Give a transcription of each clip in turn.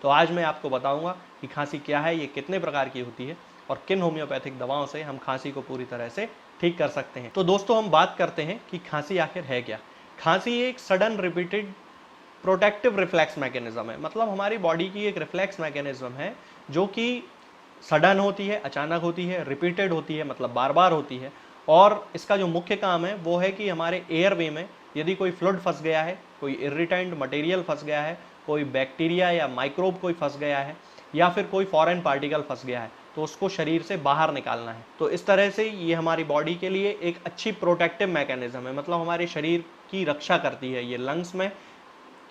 तो आज मैं आपको बताऊंगा कि खांसी क्या है, ये कितने प्रकार की होती है और किन होम्योपैथिक दवाओं से हम खांसी को पूरी तरह से ठीक कर सकते हैं। तो दोस्तों हम बात करते हैं कि खांसी आखिर है क्या। खांसी एक sudden repeated protective reflex mechanism है, मतलब हमारी बॉडी की एक रिफ्लेक्स मैकेनिज्म है जो कि सडन होती है, अचानक होती है, रिपीटेड होती है, मतलब बार बार होती है। और इसका जो मुख्य काम है वो है कि हमारे एयरवे में यदि कोई फ्लूइड फंस गया है, कोई इरिटेंट मटेरियल फंस गया है, कोई बैक्टीरिया या माइक्रोब कोई फंस गया है, या फिर कोई फॉरेन पार्टिकल फंस गया है, तो उसको शरीर से बाहर निकालना है। तो इस तरह से ये हमारी बॉडी के लिए एक अच्छी प्रोटेक्टिव मैकेनिज्म है, मतलब हमारे शरीर की रक्षा करती है। ये लंग्स में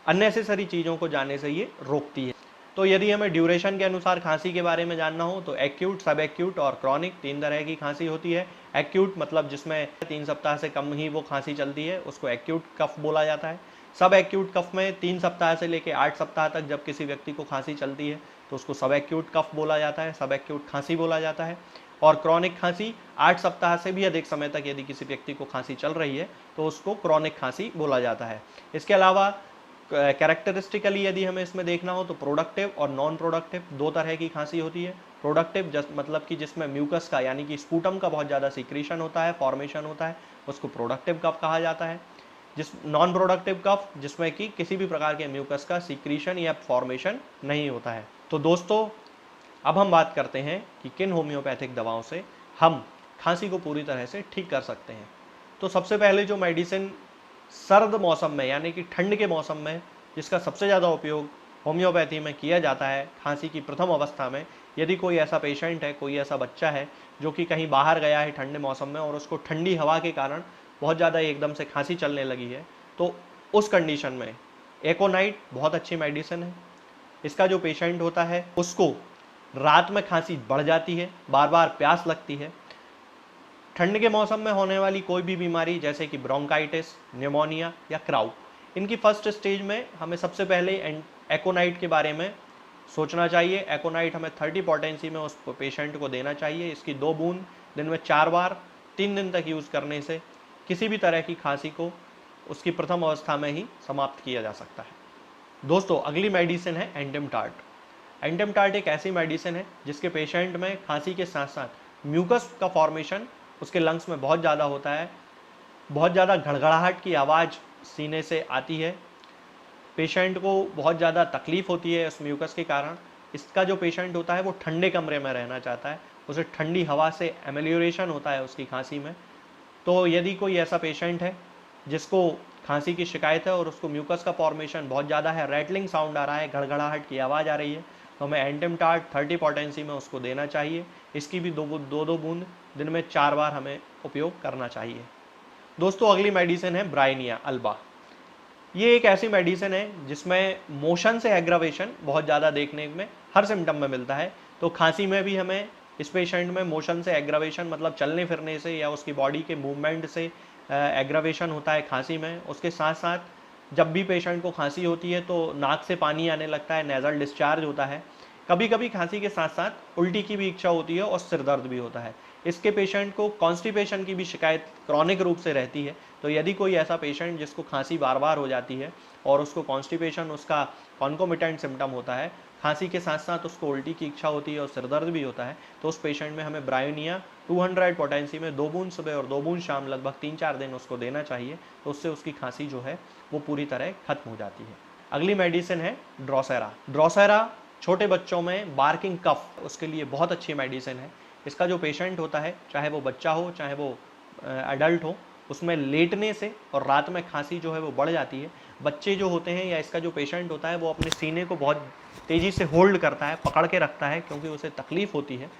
अननेसेसरी चीज़ों को जाने से ये रोकती है। तो यदि हमें ड्यूरेशन के अनुसार खांसी के बारे में जानना हो तो एक्यूट, सब एक्यूट और क्रॉनिक 3 तरह की खांसी होती है। एक्यूट मतलब जिसमें 3 सप्ताह से कम ही वो खांसी चलती है, उसको एक्यूट कफ बोला जाता है। सब एक्यूट कफ में 3 सप्ताह से लेकर 8 सप्ताह तक जब किसी व्यक्ति को खांसी चलती है तो उसको सब एक्यूट कफ बोला जाता है, सब एक्यूट खांसी बोला जाता है। और क्रॉनिक खांसी 8 सप्ताह से भी अधिक समय तक यदि किसी व्यक्ति को खांसी चल रही है तो उसको क्रॉनिक खांसी बोला जाता है। इसके अलावा कैरेक्टरिस्टिकली यदि हमें इसमें देखना हो तो प्रोडक्टिव और नॉन प्रोडक्टिव 2 तरह की खांसी होती है। प्रोडक्टिव मतलब कि जिसमें म्यूकस का यानी कि स्पूटम का बहुत ज़्यादा सीक्रेशन होता है, फॉर्मेशन होता है, उसको प्रोडक्टिव कफ कहा जाता है। जिस नॉन प्रोडक्टिव कफ जिसमें कि किसी भी प्रकार के म्यूकस का सीक्रेशन या फॉर्मेशन नहीं होता है। तो दोस्तों अब हम बात करते हैं कि किन होम्योपैथिक दवाओं से हम खांसी को पूरी तरह से ठीक कर सकते हैं। तो सबसे पहले जो मेडिसिन सर्द मौसम में यानी कि ठंड के मौसम में जिसका सबसे ज़्यादा उपयोग होम्योपैथी में किया जाता है खांसी की प्रथम अवस्था में, यदि कोई ऐसा पेशेंट है, कोई ऐसा बच्चा है जो कि कहीं बाहर गया है ठंडे मौसम में और उसको ठंडी हवा के कारण बहुत ज़्यादा एकदम से खांसी चलने लगी है, तो उस कंडीशन में एकोनाइट बहुत अच्छी मेडिसिन है। इसका जो पेशेंट होता है उसको रात में खांसी बढ़ जाती है, बार बार प्यास लगती है। ठंड के मौसम में होने वाली कोई भी बीमारी जैसे कि ब्रोंकाइटिस, न्यूमोनिया या क्राउ, इनकी फर्स्ट स्टेज में हमें सबसे पहले एकोनाइट के बारे में सोचना चाहिए। एकोनाइट हमें 30 पोटेंसी में उस पेशेंट को देना चाहिए। इसकी 2 बूंद दिन में 4 बार 3 दिन तक यूज़ करने से किसी भी तरह की खांसी को उसकी प्रथम अवस्था में ही समाप्त किया जा सकता है। दोस्तों अगली मेडिसिन है एंटेमटार्ट। एंटेमटार्ट एक ऐसी मेडिसिन है जिसके पेशेंट में खांसी के साथ साथ म्यूकस का फॉर्मेशन उसके लंग्स में बहुत ज़्यादा होता है, बहुत ज़्यादा घड़घड़ाहट की आवाज़ सीने से आती है, पेशेंट को बहुत ज़्यादा तकलीफ़ होती है उस म्यूकस के कारण। इसका जो पेशेंट होता है वो ठंडे कमरे में रहना चाहता है, उसे ठंडी हवा से एमेलियोरेशन होता है उसकी खांसी में। तो यदि कोई ऐसा पेशेंट है जिसको खांसी की शिकायत है और उसको म्यूकस का फॉर्मेशन बहुत ज़्यादा है, रैटलिंग साउंड आ रहा है, घड़घड़ाहट की आवाज़ आ रही है, तो हमें एंटेमटार्ट 30 पोटेंसी में उसको देना चाहिए। इसकी भी दो दो बूंद दिन में 4 बार हमें उपयोग करना चाहिए। दोस्तों अगली मेडिसिन है ब्राइनिया अल्बा। ये एक ऐसी मेडिसिन है जिसमें मोशन से एग्रावेशन बहुत ज़्यादा देखने में हर सिम्टम में मिलता है। तो खांसी में भी हमें इस पेशेंट में मोशन से एग्रावेशन मतलब चलने फिरने से या उसकी बॉडी के मूवमेंट से एग्रावेशन होता है खांसी में। उसके साथ साथ जब भी पेशेंट को खांसी होती है तो नाक से पानी आने लगता है, नेज़ल डिस्चार्ज होता है। कभी कभी खांसी के साथ साथ उल्टी की भी इच्छा होती है और सिर दर्द भी होता है। इसके पेशेंट को कॉन्स्टिपेशन की भी शिकायत क्रॉनिक रूप से रहती है। तो यदि कोई ऐसा पेशेंट जिसको खांसी बार बार हो जाती है और उसको कॉन्स्टिपेशन उसका कॉन्कोमिटेंट सिम्टम होता है, खांसी के साथ साथ उसको उल्टी की इच्छा होती है और सिर दर्द भी होता है, तो उस पेशेंट में हमें ब्रायोनिया 200 पोटेंसी में 2 बूंद सुबह और 2 बूंद शाम लगभग 3-4 दिन उसको देना चाहिए। तो उससे उसकी खांसी जो है वो पूरी तरह खत्म हो जाती है। अगली मेडिसिन है ड्रोसेरा। ड्रोसेरा छोटे बच्चों में बार्किंग कफ उसके लिए बहुत अच्छी मेडिसिन है। इसका जो पेशेंट होता है, चाहे वो बच्चा हो चाहे वो एडल्ट हो, उसमें लेटने से और रात में खांसी जो है वो बढ़ जाती है। बच्चे जो होते हैं या इसका जो पेशेंट होता है वो अपने सीने को बहुत तेज़ी से होल्ड करता है, पकड़ के रखता है, क्योंकि उसे तकलीफ़ होती है।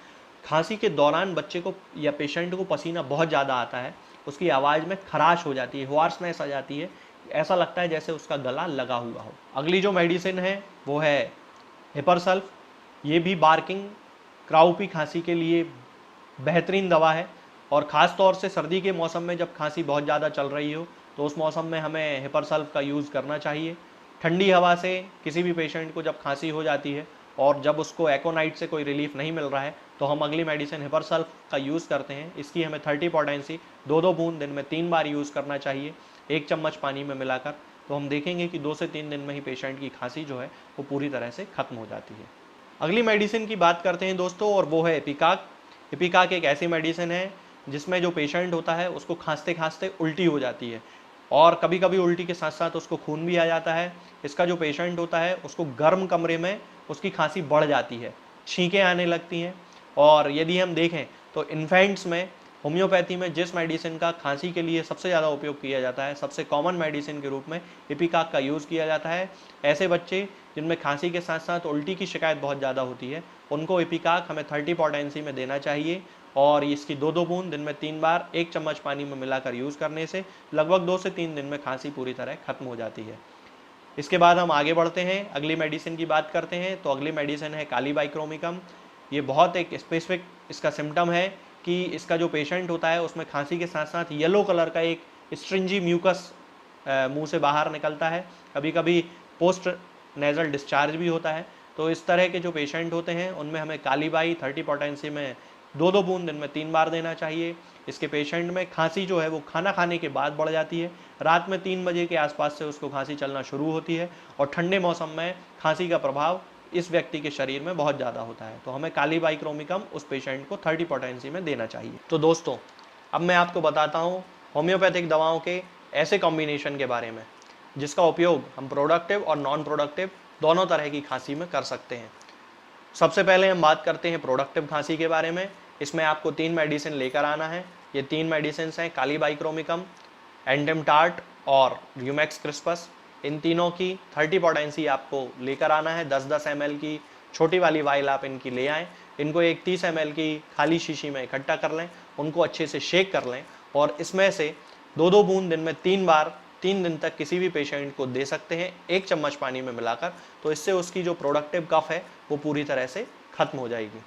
खांसी के दौरान बच्चे को या पेशेंट को पसीना बहुत ज़्यादा आता है, उसकी आवाज़ में खराश हो जाती है, होआर्सनेस आ जाती है, ऐसा लगता है जैसे उसका गला लगा हुआ हो। अगली जो मेडिसिन है वो है हिपरसल्फ। ये भी बार्किंग क्राउपी खांसी के लिए बेहतरीन दवा है और ख़ास तौर से सर्दी के मौसम में जब खांसी बहुत ज़्यादा चल रही हो तो उस मौसम में हमें हिपरसल्फ का यूज़ करना चाहिए। ठंडी हवा से किसी भी पेशेंट को जब खांसी हो जाती है और जब उसको एकोनाइट से कोई रिलीफ नहीं मिल रहा है तो हम अगली मेडिसिन हिपरसल्फ का यूज़ करते हैं। इसकी हमें 30 पोटेंसी 2-2 बूंद दिन में 3 बार यूज़ करना चाहिए, 1 चम्मच पानी में मिलाकर। तो हम देखेंगे कि 2 से 3 दिन में ही पेशेंट की खांसी जो है वो पूरी तरह से खत्म हो जाती है। अगली मेडिसिन की बात करते हैं दोस्तों, और वो है एपिकाक। एपिकाक एक ऐसी मेडिसिन है जिसमें जो पेशेंट होता है उसको खांसते खांसते उल्टी हो जाती है, और कभी कभी उल्टी के साथ साथ उसको खून भी आ जाता है। इसका जो पेशेंट होता है उसको गर्म कमरे में उसकी खांसी बढ़ जाती है, छींकें आने लगती हैं। और यदि हम देखें तो इन्फेंट्स में होम्योपैथी में जिस मेडिसिन का खांसी के लिए सबसे ज़्यादा उपयोग किया जाता है, सबसे कॉमन मेडिसिन के रूप में एपिकाक का यूज़ किया जाता है। ऐसे बच्चे जिनमें खांसी के साथ साथ उल्टी की शिकायत बहुत ज़्यादा होती है, उनको एपिकाक हमें 30 पोटेंसी में देना चाहिए, और इसकी 2-2 बूंद दिन में 3 बार 1 चम्मच पानी में मिलाकर यूज़ करने से लगभग 2 से 3 दिन में खांसी पूरी तरह खत्म हो जाती है। इसके बाद हम आगे बढ़ते हैं, अगली मेडिसिन की बात करते हैं। तो अगली मेडिसिन है कालीबाइक्रोमिकम। ये बहुत एक स्पेसिफिक इसका सिम्टम है कि इसका जो पेशेंट होता है उसमें खांसी के साथ साथ येलो कलर का एक स्ट्रिंजी म्यूकस मुंह से बाहर निकलता है, कभी कभी पोस्ट नेजल डिस्चार्ज भी होता है। तो इस तरह के जो पेशेंट होते हैं उनमें हमें कालीबाई 30 पोटेंसी में 2-2 बूंद दिन में 3 बार देना चाहिए। इसके पेशेंट में खांसी जो है वो खाना खाने के बाद बढ़ जाती है, रात में 3 बजे के आसपास से उसको खांसी चलना शुरू होती है, और ठंडे मौसम में खांसी का प्रभाव इस व्यक्ति के शरीर में बहुत ज़्यादा होता है। तो हमें कालीबाइक्रोमिकम उस पेशेंट को 30 पोटेंसी में देना चाहिए। तो दोस्तों अब मैं आपको बताता हूँ होम्योपैथिक दवाओं के ऐसे कॉम्बिनेशन के बारे में जिसका उपयोग हम प्रोडक्टिव और नॉन प्रोडक्टिव दोनों तरह की खांसी में कर सकते हैं। सबसे पहले हम बात करते हैं प्रोडक्टिव खांसी के बारे में। इसमें आपको 3 मेडिसिन लेकर आना है। ये 3 मेडिसिन हैं कालीबाइक्रोमिकम, एंडेमटार्ट और ल्यूमेक्स क्रिस्पस। इन तीनों की 30 पोटेंसी आपको लेकर आना है। 10-10 ml की छोटी वाली वाइल आप इनकी ले आएँ। इनको एक 30 ml की खाली शीशी में इकट्ठा कर लें, उनको अच्छे से शेक कर लें, और इसमें से 2-2 बूंद दिन में 3 बार 3 दिन तक किसी भी पेशेंट को दे सकते हैं 1 चम्मच पानी में मिलाकर। तो इससे उसकी जो प्रोडक्टिव कफ है वो पूरी तरह से खत्म हो जाएगी।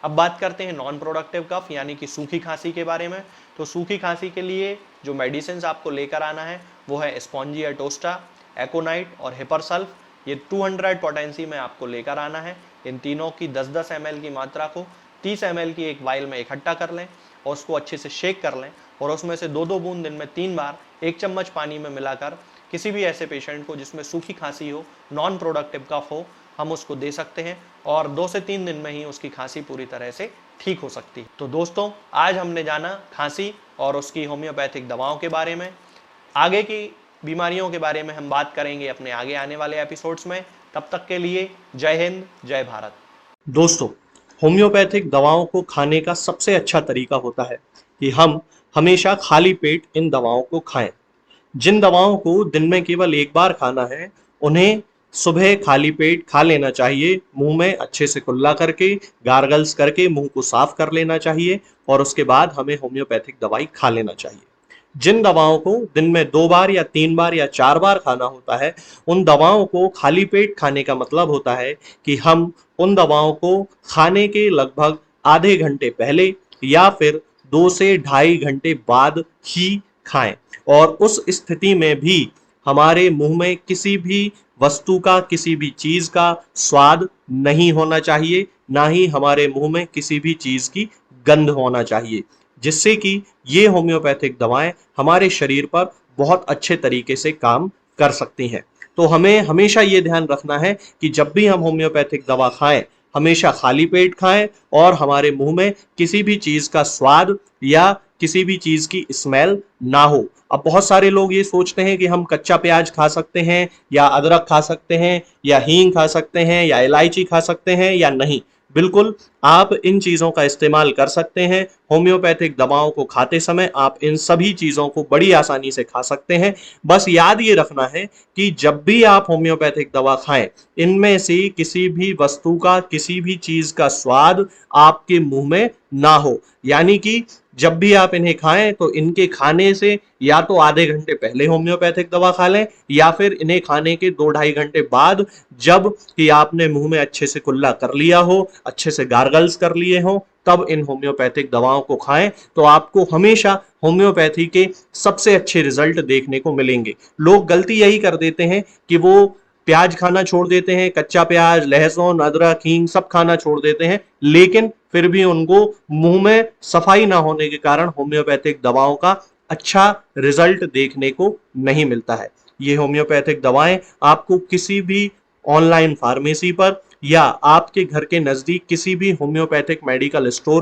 अब बात करते हैं नॉन प्रोडक्टिव कफ यानी कि सूखी खांसी के बारे में। तो सूखी खांसी के लिए जो मेडिसिन आपको लेकर आना है वो है स्पॉन्जिया टोस्टा, एकोनाइट और हिपरसल्फ। ये 200 पोटेंसी में आपको लेकर आना है। इन तीनों की 10-10 ml की मात्रा को 30 ml की एक वाइल में इकट्ठा कर लें और उसको अच्छे से शेक कर लें, और उसमें से 2-2 बूंद दिन में 3 बार 1 चम्मच पानी में मिलाकर किसी भी ऐसे पेशेंट को जिसमें सूखी खांसी हो, नॉन प्रोडक्टिव कफ हो, हम उसको दे सकते हैं, और 2 से 3 दिन में ही उसकी खांसी पूरी तरह से ठीक हो सकती है। तो दोस्तों आज हमने जाना खांसी और उसकी होम्योपैथिक दवाओं के बारे में। आगे की बीमारियों के बारे में हम बात करेंगे अपने आगे आने वाले एपिसोड्स में। तब तक के लिए जय हिंद, जय भारत। दोस्तों होम्योपैथिक दवाओं को खाने का सबसे अच्छा तरीका होता है कि हम हमेशा खाली पेट इन दवाओं को खाएं। जिन दवाओं को दिन में केवल एक बार खाना है उन्हें सुबह खाली पेट खा लेना चाहिए, मुंह में अच्छे से कुल्ला करके, गार्गल्स करके मुंह को साफ कर लेना चाहिए, और उसके बाद हमें होम्योपैथिक दवाई खा लेना चाहिए। जिन दवाओं को दिन में 2 बार या 3 बार या 4 बार खाना होता है, उन दवाओं को खाली पेट खाने का मतलब होता है कि हम उन दवाओं को खाने के लगभग आधे घंटे पहले या फिर 2 से ढाई घंटे बाद ही खाएं, और उस स्थिति में भी हमारे मुंह में किसी भी वस्तु का, किसी भी चीज का स्वाद नहीं होना चाहिए, ना ही हमारे मुंह में किसी भी चीज की गंध होना चाहिए, जिससे कि ये होम्योपैथिक दवाएं हमारे शरीर पर बहुत अच्छे तरीके से काम कर सकती हैं। तो हमें हमेशा ये ध्यान रखना है कि जब भी हम होम्योपैथिक दवा खाएं, हमेशा खाली पेट खाएं और हमारे मुंह में किसी भी चीज का स्वाद या किसी भी चीज की स्मेल ना हो। अब बहुत सारे लोग ये सोचते हैं कि हम कच्चा प्याज खा सकते हैं, या अदरक खा सकते हैं, या हींग खा सकते हैं, या इलायची खा सकते हैं, या नहीं। बिल्कुल आप इन चीजों का इस्तेमाल कर सकते हैं। होम्योपैथिक दवाओं को खाते समय आप इन सभी चीजों को बड़ी आसानी से खा सकते हैं। बस याद ये रखना है कि जब भी आप होम्योपैथिक दवा खाएं, इनमें से किसी भी वस्तु का, किसी भी चीज का स्वाद आपके मुंह में ना हो। यानी कि जब भी आप इन्हें खाएं तो इनके खाने से या तो आधे घंटे पहले होम्योपैथिक दवा खा लें, या फिर इन्हें खाने के 2-ढाई घंटे बाद, जब कि आपने मुंह में अच्छे से कुल्ला कर लिया हो, अच्छे से गार्गल्स कर लिए हो, तब इन होम्योपैथिक दवाओं को खाएं। तो आपको हमेशा होम्योपैथी के सबसे अच्छे रिजल्ट देखने को मिलेंगे। लोग गलती यही कर देते हैं कि वो प्याज खाना छोड़ देते हैं, कच्चा प्याज, लहसुन, अदरक, हींग सब खाना छोड़ देते हैं, लेकिन फिर भी उनको मुंह में सफाई ना होने के कारण होम्योपैथिक दवाओं का अच्छा रिजल्ट देखने को नहीं मिलता है। ये होम्योपैथिक दवाएं आपको किसी भी ऑनलाइन फार्मेसी पर या आपके घर के नजदीक किसी भी होम्योपैथिक मेडिकल स्टोर